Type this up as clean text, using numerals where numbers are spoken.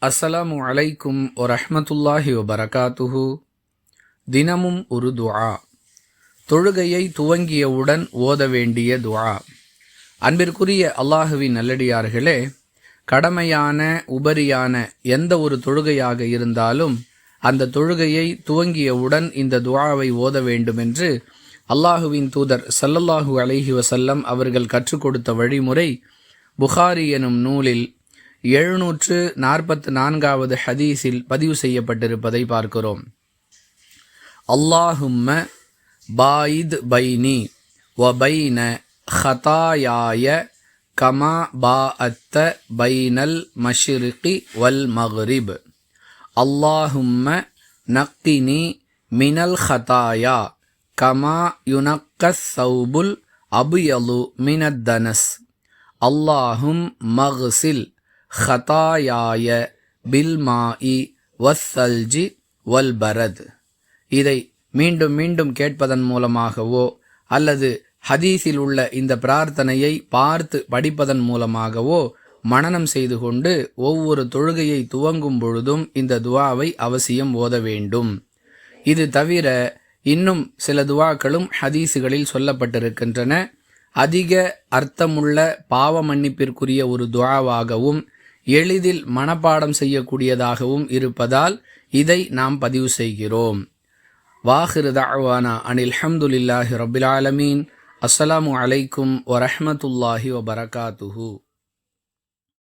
அஸ்ஸலாமு அலைக்கும் வரஹ்மத்துல்லாஹி வபரகாத்துஹு. தினமும் ஒரு துஆ. தொழுகையை துவங்கியவுடன் ஓத வேண்டிய துஆ. அன்பிற்குரிய அல்லாஹுவின் நல்லடியார்களே, கடமையான உபரியான எந்த ஒரு தொழுகையாக இருந்தாலும் அந்த தொழுகையை துவங்கியவுடன் இந்த துஆவை ஓத வேண்டுமென்று அல்லாஹுவின் தூதர் ஸல்லல்லாஹு அலைஹி வஸல்லம் அவர்கள் கற்றுக் கொடுத்த வழிமுறை புகாரி எனும் நூலில் 744வது ஹதீஸில் பதிவு செய்யப்பட்டிருப்பதை பார்க்கிறோம். அல்லாஹும்ம பாயித் பைனி வ பைன ஹதாயாய கமா பாஅத்த பைனல் மஷ்ரிகி வல் மக்ரிப். அல்லாஹும்ம நக்கினி மினல் ஹதாயா கமா யுனக்கஸ் சௌபுல் அபியலு மினத் தனஸ். அல்லாஹும் மக்சில் ஹதாயாய பில்மாஇ வஸ்ஸல்ஜி வல்பரத். இதை மீண்டும் மீண்டும் கேட்பதன் மூலமாகவோ அல்லது ஹதீஸில் உள்ள இந்த பிரார்த்தனையை பார்த்து படிப்பதன் மூலமாகவோ மனனம் செய்து கொண்டு ஒவ்வொரு தொழுகையை துவங்கும் பொழுதும் இந்த துஆவை அவசியம் ஓத வேண்டும். இது தவிர இன்னும் சில துஆக்களும் ஹதீஸுகளில் சொல்லப்பட்டிருக்கின்றன. அதிக அர்த்தமுள்ள பாவ மன்னிப்பிற்குரிய ஒரு துஆவாகவும் எளிதில் மனப்பாடம் செய்யக்கூடியதாகவும் இருப்பதால் இதை நாம் பதிவு செய்கிறோம். வாஹிரு தஅவானா அனில் ஹம்துலில்லாஹி ரப்பில் ஆலமீன். அஸ்ஸலாமு அலைக்கும் வரஹ்மத்துல்லாஹி வபரகாத்துஹு.